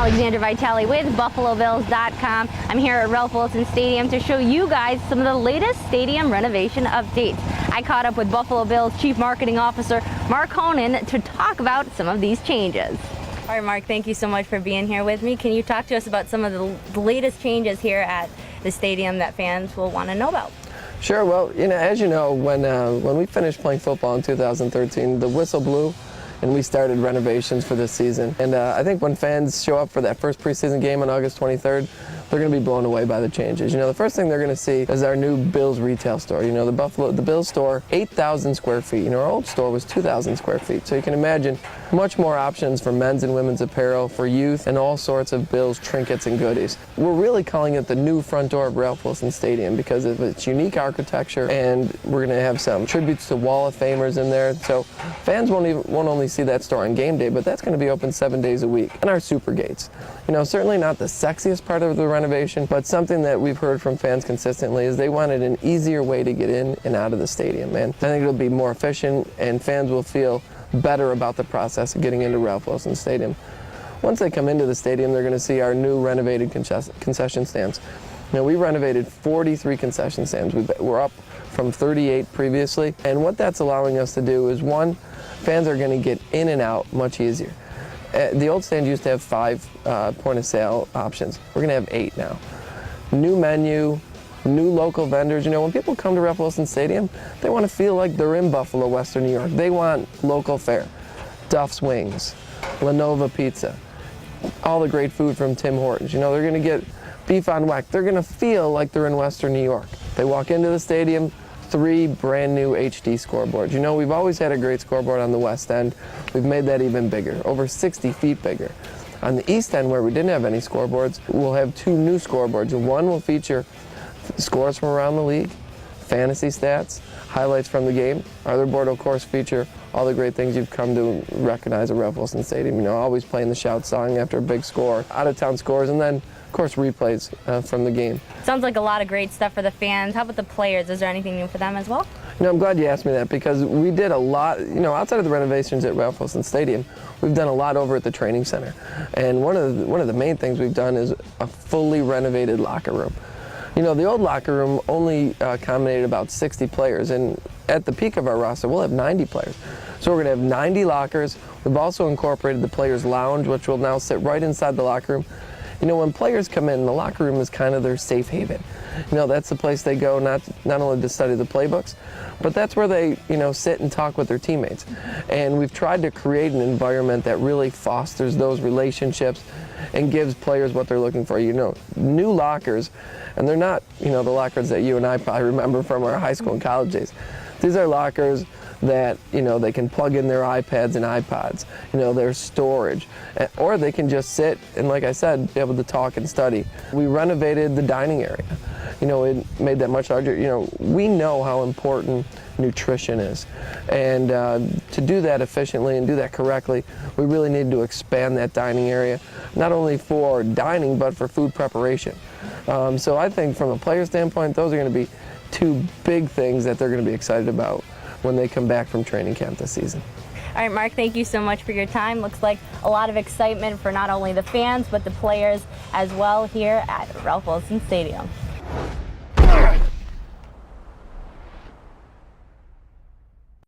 Alexandra Vitale with BuffaloBills.com. I'm here at Ralph Wilson Stadium to show you guys some of the latest stadium renovation updates. I caught up with Buffalo Bills Chief Marketing Officer Mark Honan to talk about some of these changes. All right, Mark, thank you so much for being here with me. Can you talk to us about some of the latest changes here at the stadium that fans will want to know about? Sure. Well, as you know, when we finished playing football in 2013, the whistle blew and we started renovations for this season. And I think when fans show up for that first preseason game on August 23rd, they're going to be blown away by the changes. The first thing they're going to see is our new Bills retail store. The Bills store, 8,000 square feet. Our old store was 2,000 square feet. So you can imagine much more options for men's and women's apparel, for youth, and all sorts of Bills trinkets and goodies. We're really calling it the new front door of Ralph Wilson Stadium because of its unique architecture, and we're going to have some tributes to Wall of Famers in there. So fans won't only see that store on game day, but that's going to be open 7 days a week. And our super gates. Certainly not the sexiest part of the renovation, but something that we've heard from fans consistently is they wanted an easier way to get in and out of the stadium. And I think it'll be more efficient, and fans will feel better about the process of getting into Ralph Wilson Stadium. Once they come into the stadium, they're going to see our new renovated concession stands. We renovated 43 concession stands. We're up from 38 previously, and what that's allowing us to do is, one, fans are going to get in and out much easier. The old stand used to have 5 point-of-sale options. We're going to have 8 now. New menu, new local vendors. When people come to Ralph Wilson Stadium, they want to feel like they're in Buffalo, Western New York. They want local fare, Duff's Wings, Lenova Pizza, all the great food from Tim Hortons. They're going to get beef on weck. They're going to feel like they're in Western New York. They walk into the stadium, 3 brand new HD scoreboards. We've always had a great scoreboard on the west end. We've made that even bigger, over 60 feet bigger. On the east end, where we didn't have any scoreboards, we'll have 2 new scoreboards. One will feature scores from around the league, fantasy stats, highlights from the game. Our other board will, of course, feature all the great things you've come to recognize at Ralph Wilson Stadium. Always playing the shout song after a big score, out-of-town scores, and then, of course, replays from the game. Sounds like a lot of great stuff for the fans. How about the players? Is there anything new for them as well? I'm glad you asked me that because we did a lot, outside of the renovations at Ralph Wilson Stadium, we've done a lot over at the training center. And one of the main things we've done is a fully renovated locker room. The old locker room only accommodated about 60 players, and at the peak of our roster, we'll have 90 players. So we're going to have 90 lockers. We've also incorporated the players' lounge, which will now sit right inside the locker room. When players come in, the locker room is kind of their safe haven. That's the place they go not only to study the playbooks, but that's where they, sit and talk with their teammates. And we've tried to create an environment that really fosters those relationships and gives players what they're looking for. New lockers, and they're not, the lockers that you and I probably remember from our high school and college days. These are lockers that, they can plug in their iPads and iPods, their storage, or they can just sit and, like I said, be able to talk and study. We renovated the dining area. It made that much larger. We know how important nutrition is, and to do that efficiently and do that correctly, we really need to expand that dining area, not only for dining, but for food preparation. So I think from a player standpoint, those are going to be 2 big things that they're going to be excited about when they come back from training camp this season. All right, Mark, thank you so much for your time. Looks like a lot of excitement for not only the fans, but the players as well here at Ralph Wilson Stadium.